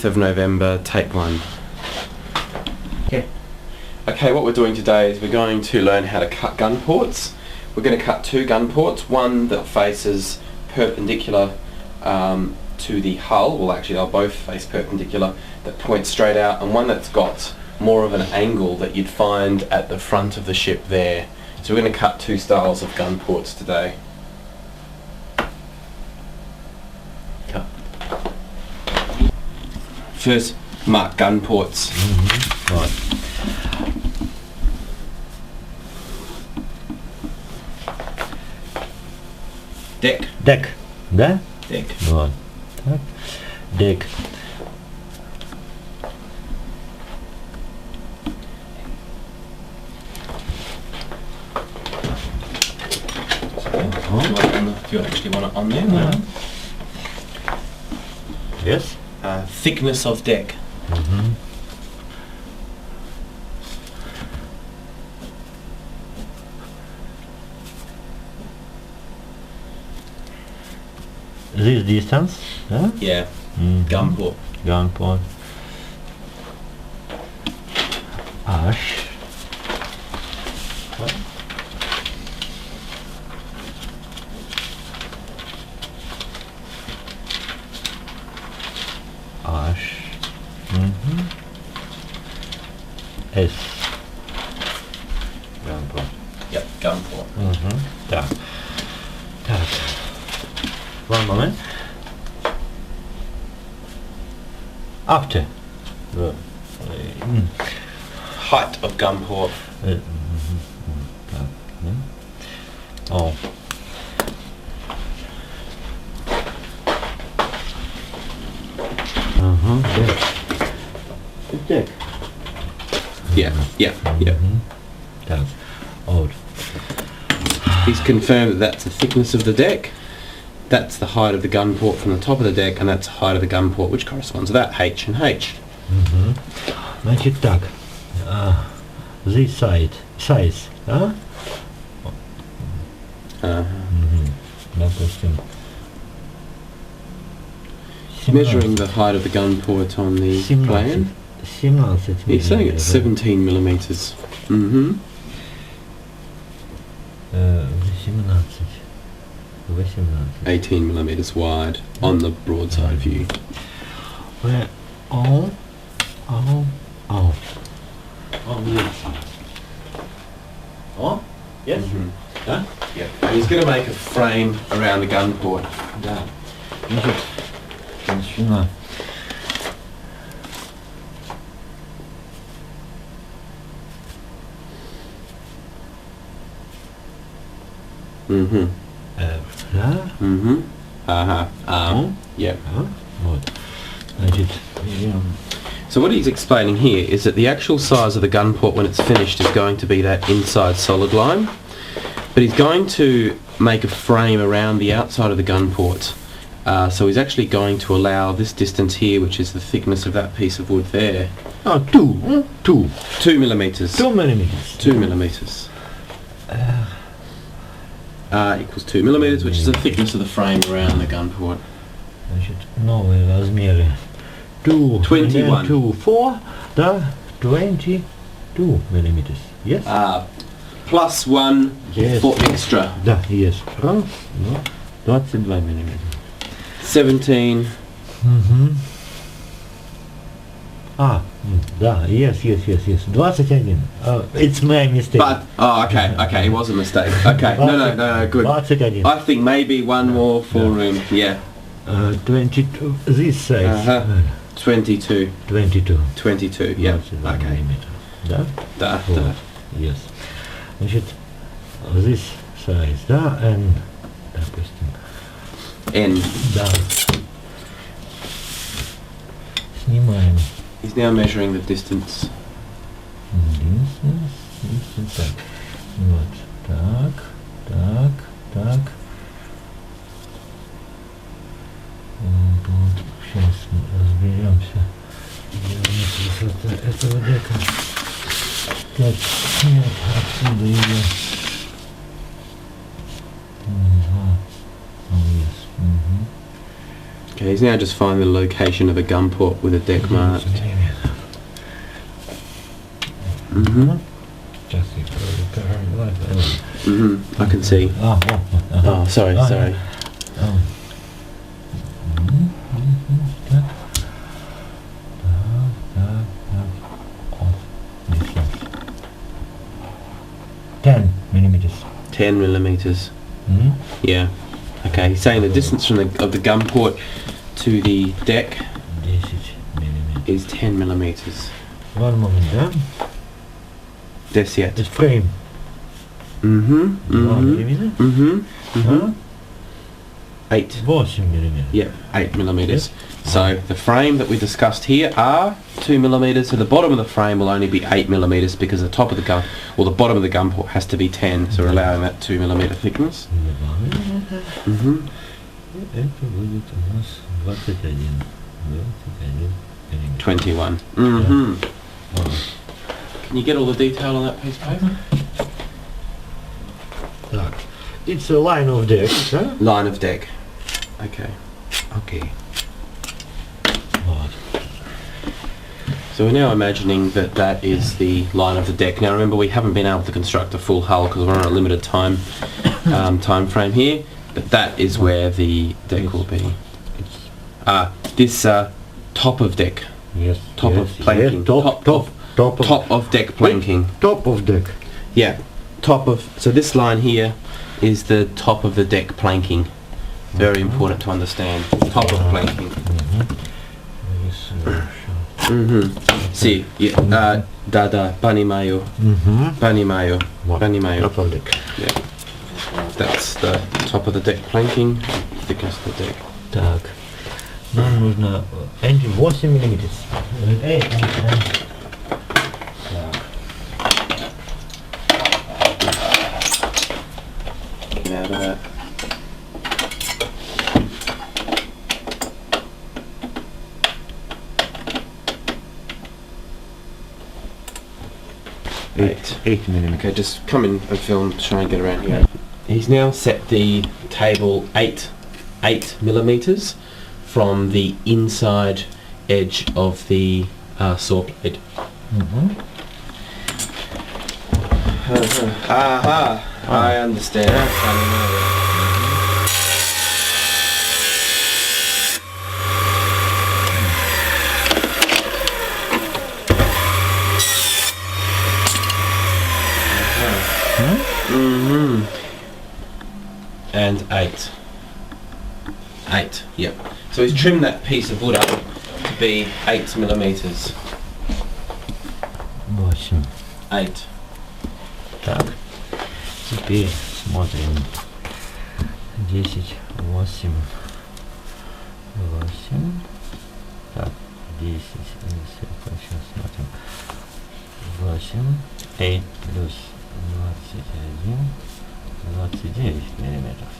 of November, take 1. Okay, what we're doing today is we're going to learn how to cut gun ports. We're going to cut 2 gun ports, one that faces perpendicular to the hull, well actually they'll both face perpendicular, that points straight out, and one that's got more of an angle that you'd find at the front of the ship there. So we're going to cut 2 styles of gun ports today. Cut. First, mark gun ports. Right. Deck. Deck. Да? Deck. Вот. Так. Deck. Do you actually want it on there? No. Yes. Thickness of deck. This distance, да? Yeah. Gun port. Gun port. H. H. S. Gun port. Yep, gun port. Так. Так. One moment. After. Height of gun port. Oh. Deck. Yeah. That's old. He's confirmed that that's the thickness of the deck. That's the height of the gun port from the top of the deck, and that's the height of the gun port, which corresponds to that, H and H. Значит так. This size, да? Допустим. Measuring the height of the gun port on the plan. 17 He's saying it's 17 millimeters. 18. 18 millimeters wide on the broadside view. Where oh yes. Oh yes. Да? Yeah. And he's going to make a frame around the gun port. Да. Значит, толщина. Да? Yep. Вот. Значит, So what he's explaining here is that the actual size of the gun port when it's finished is going to be that inside solid line, but he's going to make a frame around the outside of the gun port. So he's actually going to allow this distance here, which is the thickness of that piece of wood there. 2 millimeters. 2 millimeters. 2 millimeters. Equals 2 millimeters, which is the thickness of the frame around the gun port. Значит, новые размеры. 21. 2, 4, да, 22 millimeters. Yes? Plus 1 Yes. for extra. Да, yes. Раз, 22 миллиметра. 17. Да, yes. 21. It's my mistake. But, okay, it was a mistake. Okay, no, good. 21. I think maybe one more for room, yeah. 22, this size. 22. 22, yeah, 22 okay. миллиметра. Да? Da. Yes. Значит, this size, да, and, допустим, N. да. Снимаем. He's now measuring the distance. Distance, так. Вот, так. Вот, сейчас разберемся. Где у нас высота этого дека? Так, нет, отсюда ее. Okay, he's now just finding the location of a gun port with a deck marked. I can see. Oh, sorry. Ten millimeters. 10 millimeters. Yeah. Okay, he's saying the distance from the gun port to the deck is 10 millimeters. One moment, yeah? That's it. This frame. 1 millimeter? 8. 8 millimeters. Yep, 8 millimeters. So the frame that we discussed here are 2 millimeters. So the bottom of the frame will only be 8 millimeters because the top of the gun, or the bottom of the gun port has to be 10. So we're allowing that 2 millimeter thickness. Это будет у нас 21. 21. Can you get all the detail on that piece of paper? It's a line of deck, huh? Line of deck. Okay. So we're now imagining that that is the line of the deck. Now remember, we haven't been able to construct a full hull because we're on a limited time frame here, but that is where the deck will be. This top of deck. Yes. Top of planking. Top of deck planking. Top of deck. Yeah. Top of. So this line here is the top of the deck planking. Very important to understand. Top of planking. See, bani mayo. Top of deck. Yeah. That's the top of the deck planking, thickness of the deck. Так. Нам нужно 8 миллиметров. Get out of that. Eight millimeters. Okay, just come in and film, try and get around here. He's now set the table 8 millimeters from the inside edge of the saw blade. I understand. And 8. 8, yep. So he's trimmed that piece of wood up to be 8 millimeters. 8. Так. Теперь смотрим. 10, 8. Так, 10. Сейчас смотрим. 8. 8 плюс 29 millimeters.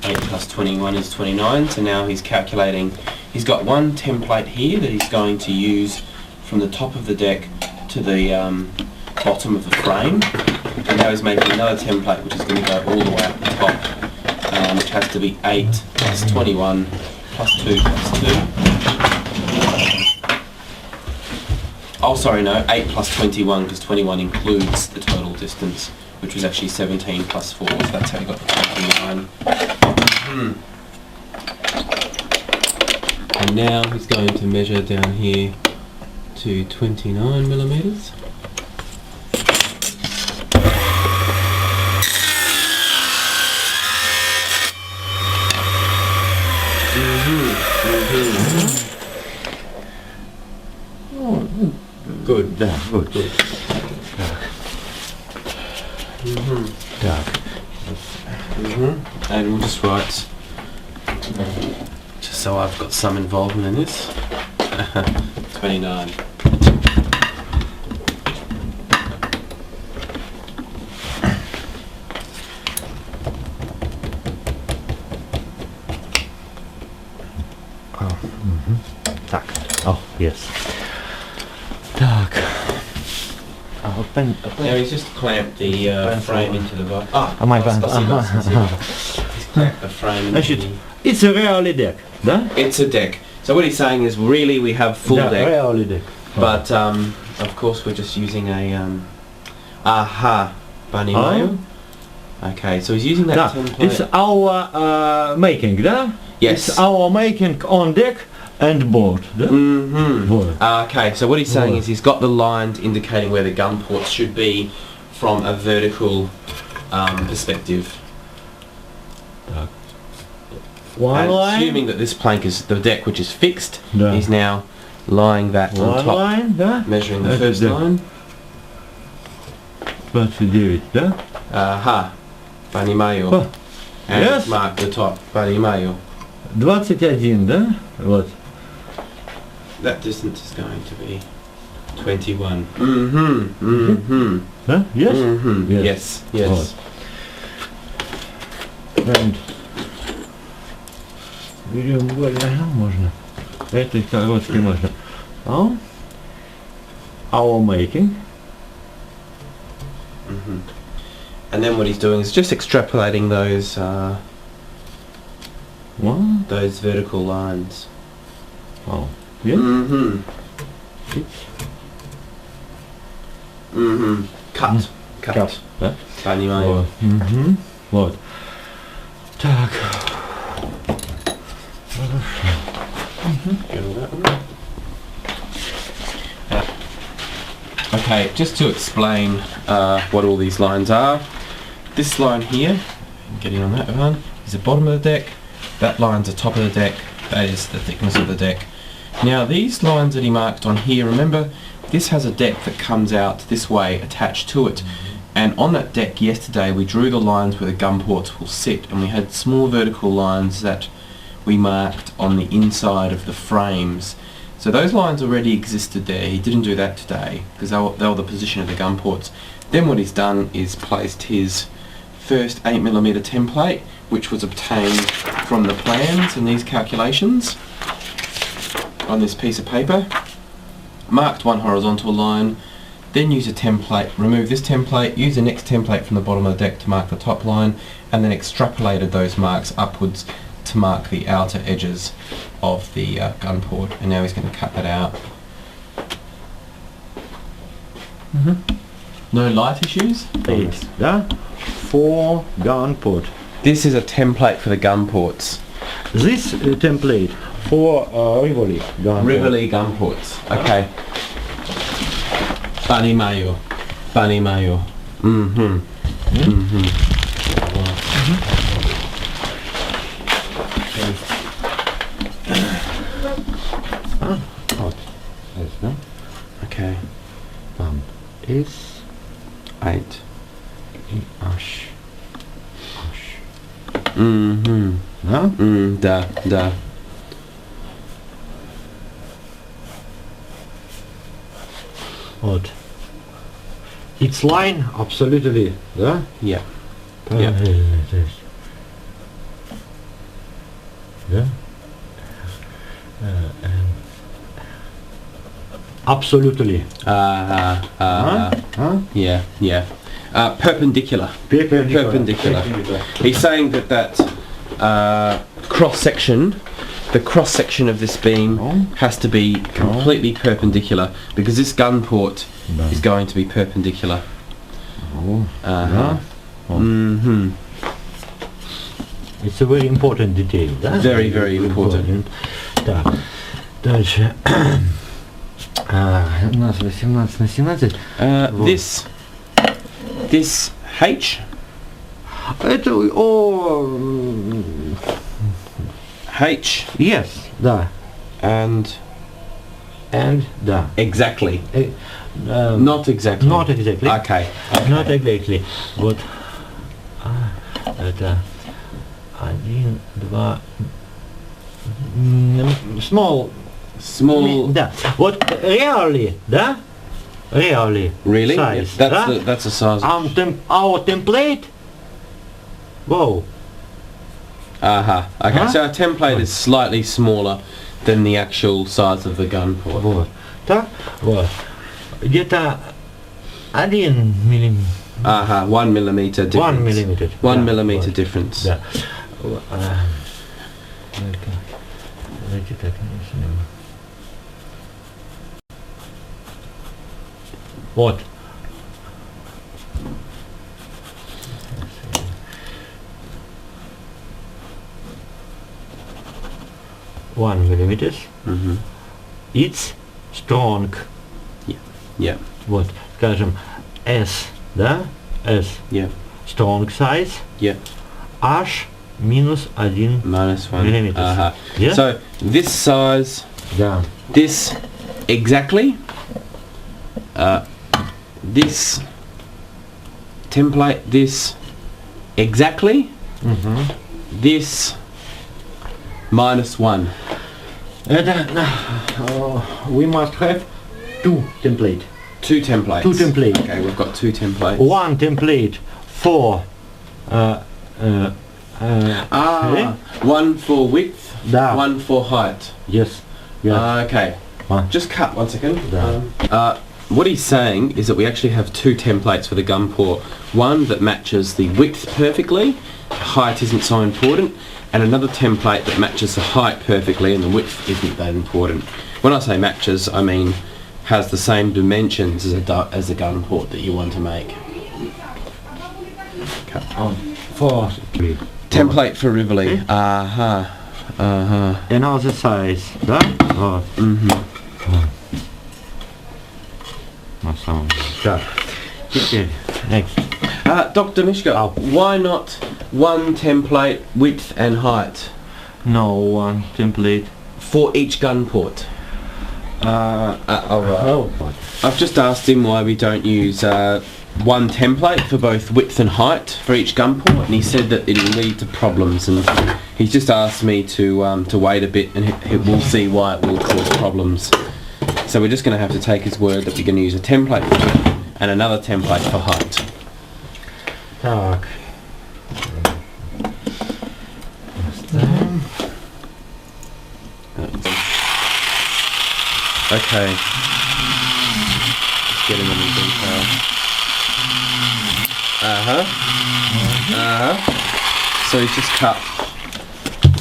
8 plus 21 is 29, so now he's calculating. He's got one template here that he's going to use from the top of the deck to the bottom of the frame, and now he's making another template which is going to go all the way up the top, which has to be 8 plus 21 plus 2 plus 2. Oh, sorry, no, 8 plus 21, because 21 includes the total distance, which was actually 17 plus 4, so that's how you got the 29. And now he's going to measure down here to 29 millimeters. Good. Good. Так. And we'll just write, just so I've got some involvement in this, 29. Так. Oh, yes. Так. Open. Now he's just clamped the frame into the box. My band. He's clamped the frame into the... It's a really deck, да? It's a deck. So what he's saying is really we have full Да, deck, really deck. but of course we're just using a aha banimayo. Okay, so he's using that Да, template. it's our making, да? Yes. It's our making on deck and board, да? Вот. Okay, so what he's saying is he's got the lines indicating where the gun ports should be from a vertical perspective. Так. One And line. assuming that this plank is the deck which is fixed, Да. he's now lying that on One top, line, да? measuring the Это first deck. line. 29, да? Aha, banimayo. Oh, And yes. mark the top, banimayo. 21, да? Вот. That distance is going to be 21. Да? Yes? Yes, yes. And берем более, можно. Это короткий можно. Our making. And then what he's doing is just extrapolating those vertical lines. Oh. Yes? Cut. Cut. Да? Banimayo. Вот. Так. Okay, just to explain what all these lines are. This line here, getting on that one, is the bottom of the deck. That line's the top of the deck. That is the thickness of the deck. Now these lines that he marked on here, remember, this has a deck that comes out this way attached to it. And on that deck yesterday we drew the lines where the gun ports will sit, and we had small vertical lines that we marked on the inside of the frames. So those lines already existed there. He didn't do that today because they were the position of the gun ports. Then what he's done is placed his first 8mm template, which was obtained from the plans and these calculations, on this piece of paper, marked one horizontal line, then use a template, remove this template, use the next template from the bottom of the deck to mark the top line, and then extrapolated those marks upwards to mark the outer edges of the gun port. And now he's going to cut that out. No light issues? 8, да? 4 gun port. This is a template for the gun ports. This template for Rivoli gun Rivoli gun ports. Okay. Banimayo. Banimayo. Вот. Здесь, да? Okay. Там is 8. и аж. Да? Да? Да. Вот. It's line absolutely, да? Yeah. Параллельно здесь. Да? Absolutely. Yeah, yeah. Perpendicular. Perpendicular. He's saying that cross-section, the cross-section of this beam has to be completely perpendicular, because this gun port is going to be perpendicular. It's a very important detail, да? Very, very important. Так, дальше. У нас 18 на 17. This H. Это H. Yes, да. And да. exactly. Not exactly. Not exactly. Okay. Not exactly. Вот. Это 1, 2. Small. Да. Вот really, да? Really. Really? Size. Yes, that's the size. Our template. Whoa. Okay, so our template is slightly smaller than the actual size of the gun port. Вот. Так? Вот. Где-то 1 миллиметр. 1 millimeter difference. 1 millimeter. 1 millimeter difference. Да. Давайте так нарисуем. Вот. One millimeters. It's strong. Yeah. Вот, скажем, S, да? S. Yeah. Strong size. Yeah. H minus 1 -1 millimeters. Yeah? So this size, Да. this exactly, this template, this exactly, this -1. Это, we must have two templates. Two templates. Two templates. Okay, we've got two templates. One template for one for width, Да. one for height. Yes. Yeah. Okay. One. Just cut 1 second. Да. What he's saying is that we actually have two templates for the gun port. One that matches the width perfectly, height isn't so important, and another template that matches the height perfectly and the width isn't that important. When I say matches, I mean has the same dimensions as a gun port that you want to make. Okay. For Template for Rivoli. another size, да? Вот. На самом деле. Так. Теперь, next. Dr. Mishka, why not one template, width and height? No one template. For each gun port. Oh. I've just asked him why we don't use one template for both width and height for each gun port, and he said that it will lead to problems, and he's just asked me to wait a bit, and we'll see why it will cause problems. So we're just going to have to take his word that we're going to use a template for width and another template for height. Так. Okay. Just getting them in detail. So he's just cut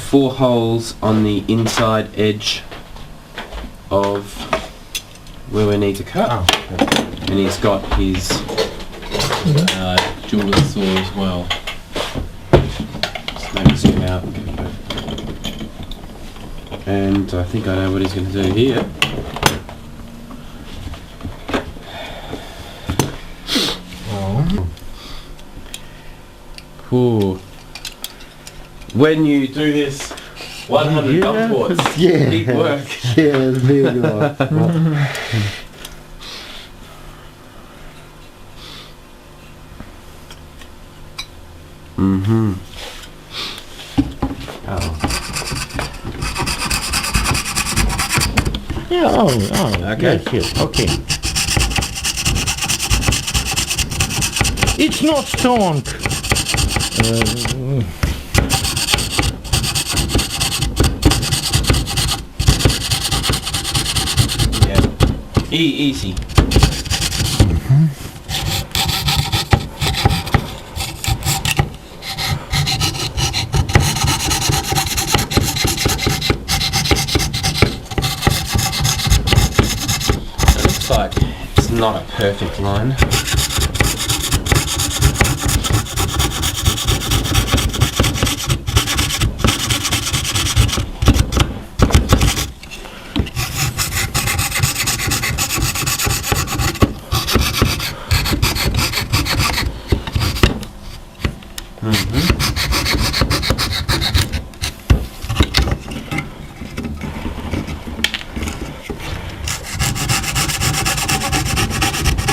4 holes on the inside edge of where we need to cut. And he's got his jeweler's saw as well. Just maybe zoom out. And I think I know what he's going to do here. Ooh. When you do this 100 gun ports, big work. Yes, big work. Yeah, Okay. Yes, okay. It's not strong. Yeah. Easy. It looks like it's not a perfect line.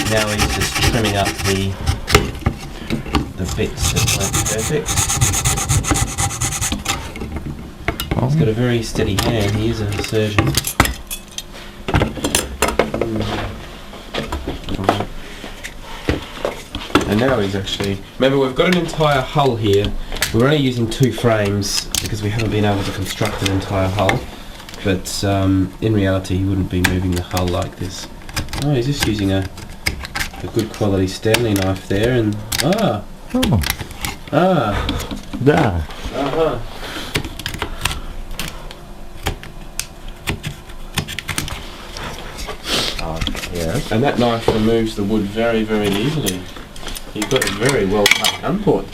Now he's just trimming up the bits that won't be perfect. He's got a very steady hand, he is a surgeon. And now he's actually... Remember, we've got an entire hull here. We're only using 2 frames because we haven't been able to construct an entire hull. But in reality, he wouldn't be moving the hull like this. Oh, he's just using a good quality Stanley knife there, and Да. Yes. And that knife removes the wood very, very easily. You've got a very well cut gun port.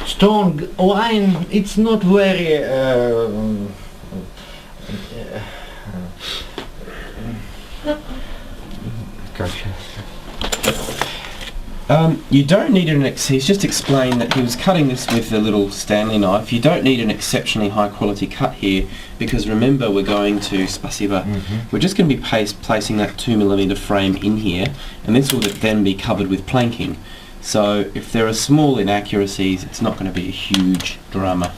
Stone line, it's not very you don't need he's just explained that he was cutting this with a little Stanley knife. You don't need an exceptionally high quality cut here because remember we're going to Spasiba. We're just going to be placing that 2mm frame in here and this will then be covered with planking. So if there are small inaccuracies it's not going to be a huge drama.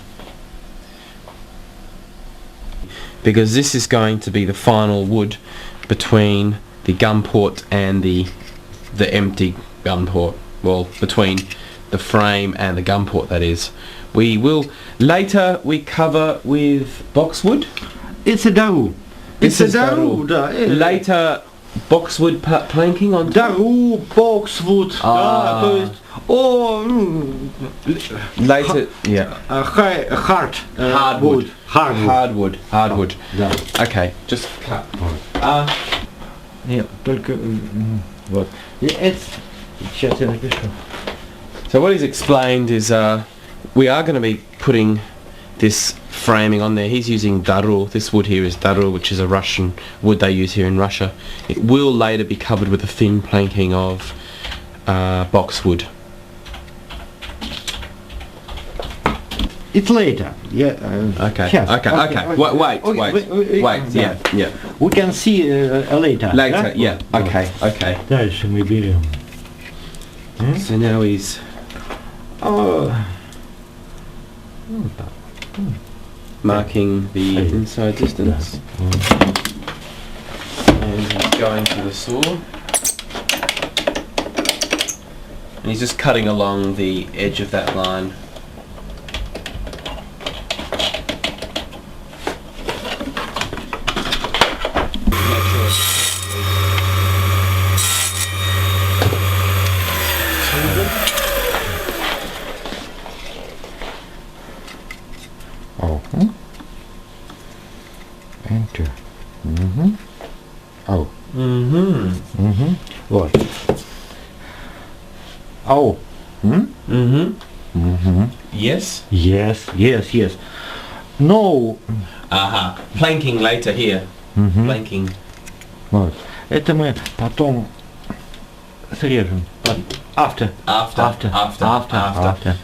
Because this is going to be the final wood between the gun port and the empty gun port. Well, between the frame and the gun port, that is. We will later cover with boxwood. It's a daru. This is daru. Later boxwood planking on top. Daru, boxwood. Later, yeah. Hardwood. Hardwood. Okay, just cut. Нет, только вот. Сейчас я напишу. So what he's explained is we are going to be putting this framing on there. He's using daru. This wood here is daru, which is a Russian wood they use here in Russia. It will later be covered with a thin planking of boxwood. It's later. Yeah. Okay. Yes. Okay. Wait. Yeah. We can see later. Later. Yeah. Okay. Дальше мы берем. So now he's marking the inside distance. And he's going to the saw. And he's just cutting along the edge of that line. Enter. Вот. Yes. No. Planking later here. Planking. Вот. Это мы потом срежем. After.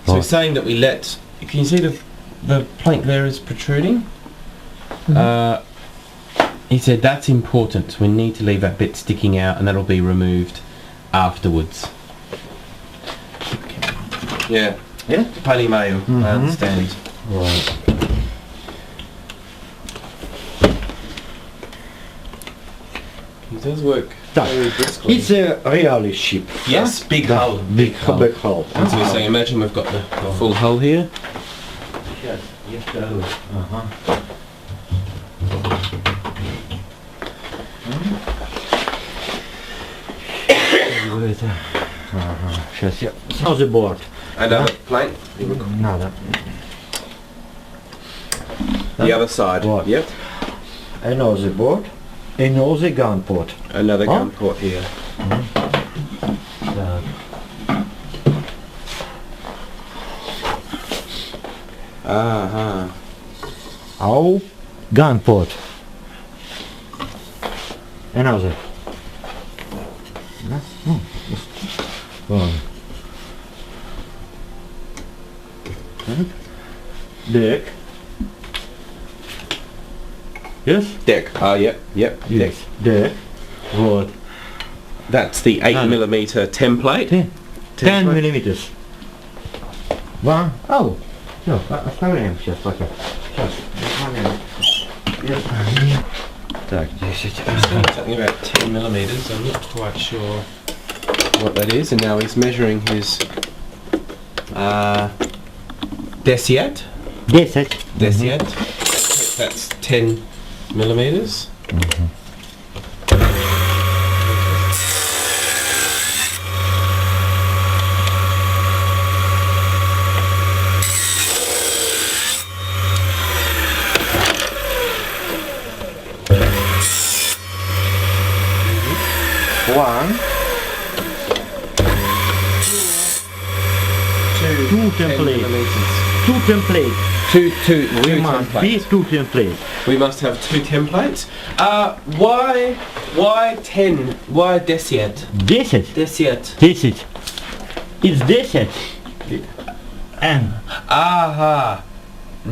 So he's saying that we let. Can you see the plank there is protruding? He said that's important. We need to leave that bit sticking out, and that'll be removed afterwards. Yeah. Pani mayo. I understand. Right. He does work very briskly. It's a really ship. Yes, big hull. Big hull. So we're saying, imagine we've got the full hull here. Yes. Сейчас я сразу борт. Another plank. Надо. The other side. What? Yep. Another board. Another gun port. Another gun port here. Oh, gun port. Another. One. Deck. Yes? Deck. Yep. Yes. Deck. Вот. That's the 8mm template. 10 millimeters. One. Oh. Все, оставляем сейчас пока. Сейчас. Так, 10. Something about 10mm. I'm not quite sure what that is. And now he's measuring his desiat. That's 10mm. 1, 2 templates. 2 templates. Two We must be templates. 2 templates. We must have 2 templates. Why 10? Why 10? 10. 10. 10. It's 10. And Aha.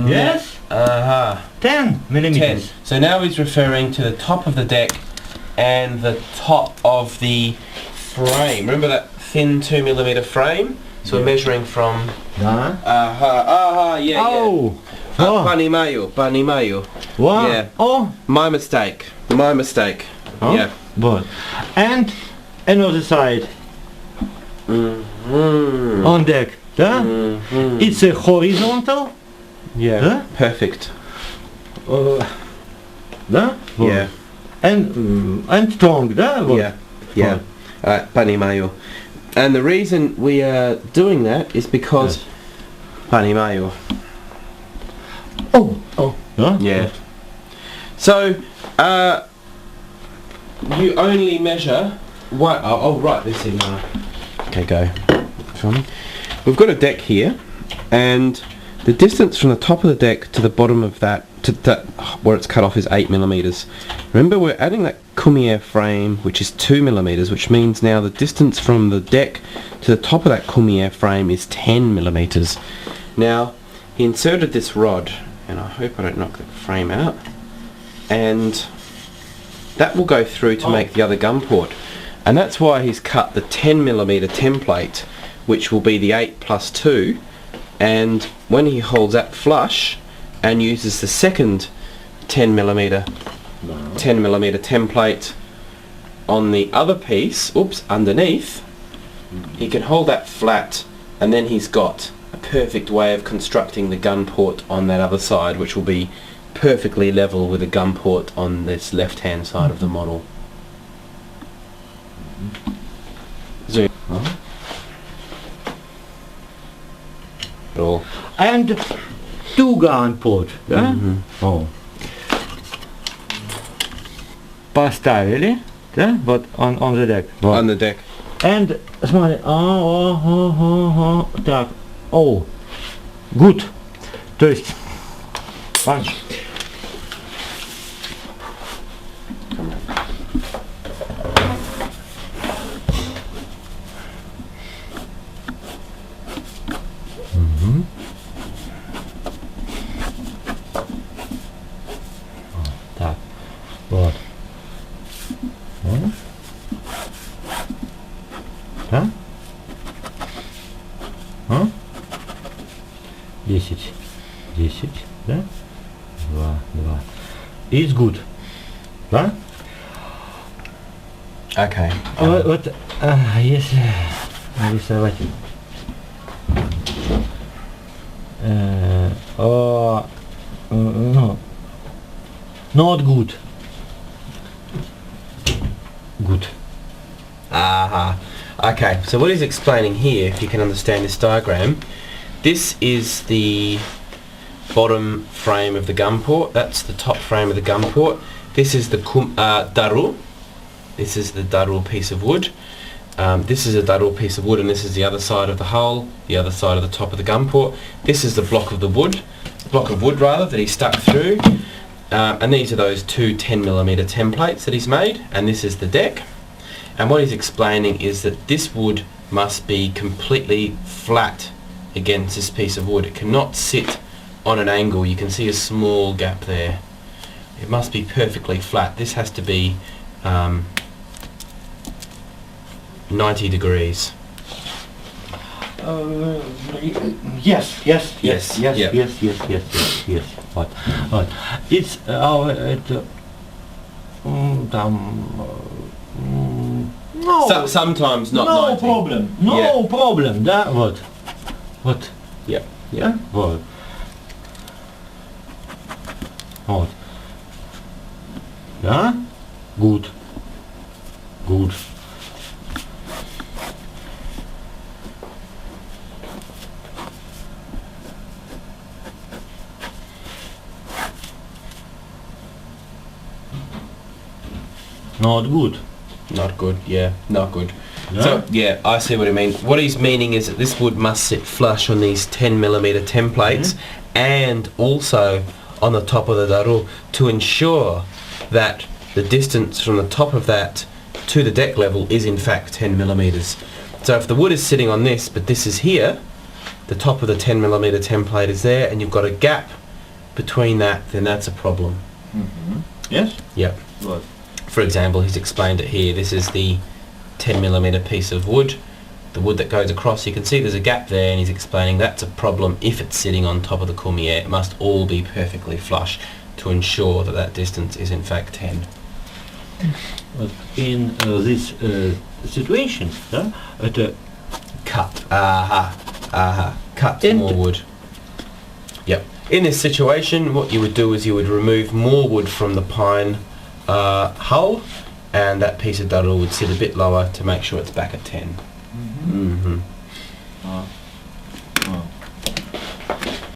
yes, 10 10. millimeters. So now he's referring to the top of the deck and the top of the frame. Remember that thin 2mm frame? So we're measuring from... Да. Yeah. Oh. Oh. Pani mayo. Wow. Yeah. Oh. My mistake. Oh. Yeah. But and another side Mm-hmm. on deck. Да? Mm-hmm. It's a horizontal. Yeah. Huh? Perfect. Да? Yeah. And strong. Да? Вот. Yeah. Alright, pani mayo. And the reason we are doing that is because pani mayo. Oh. Да? Yeah. So you only measure what? I'll write this in. Okay, go. We've got a deck here, and the distance from the top of the deck to the bottom of that, to that where it's cut off, is 8mm. Remember, we're adding that Cumier frame, which is 2mm, which means now the distance from the deck to the top of that Cumier frame is 10mm. Now, he inserted this rod, and I hope I don't knock the frame out, and that will go through to make the other gun port. And that's why he's cut the 10mm template, which will be the 8+2, and when he holds that flush and uses the second 10mm template on the other piece, underneath, he can hold that flat, and then he's got a perfect way of constructing the gun port on that other side, which will be perfectly level with the gun port on this left hand side of the model. Zoom. All. And 2 gun port. Да? О. Поставили. Да? Вот on the deck. Вот. On the deck. And смотри. Так. Oh. Good. То есть. Punch. Так. Вот. Да? 10. 10. Да? 2. It's good. Да? Okay. Вот, если нарисовать no, not good. Good. Okay, so what he's explaining here, if you can understand this diagram, this is the bottom frame of the gun port, that's the top frame of the gun port, this is the daru, this is the daru piece of wood, this is a daru piece of wood, and this is the other side of the hull, the other side of the top of the gun port. This is the block of wood that he stuck through, and these are those 2 10mm templates that he's made, and this is the deck. And what he's explaining is that this wood must be completely flat against this piece of wood. It cannot sit on an angle. You can see a small gap there. It must be perfectly flat. This has to be 90 degrees. Yes. Вот. It's no. Sometimes not No 90. problem. No Yeah. problem. Да, вот. Yeah. Да, вот. Вот. Да? Good. Not good. Not good, yeah, not good. No? So, yeah, I see what I mean. What he's meaning is that this wood must sit flush on these 10mm templates and also on the top of the daru to ensure that the distance from the top of that to the deck level is in fact 10mm. So if the wood is sitting on this, but this is here, the top of the 10mm template is there, and you've got a gap between that, then that's a problem. Yes? Yep. What? For example, he's explained it here. This is the 10mm piece of wood. The wood that goes across, you can see there's a gap there, and he's explaining that's a problem if it's sitting on top of the cormier. It must all be perfectly flush to ensure that that distance is in fact 10. But in this situation, at a Cut. Cut And- more wood. Yep. In this situation, what you would do is you would remove more wood from the pine hull, and that piece of daru would sit a bit lower to make sure it's back at 10.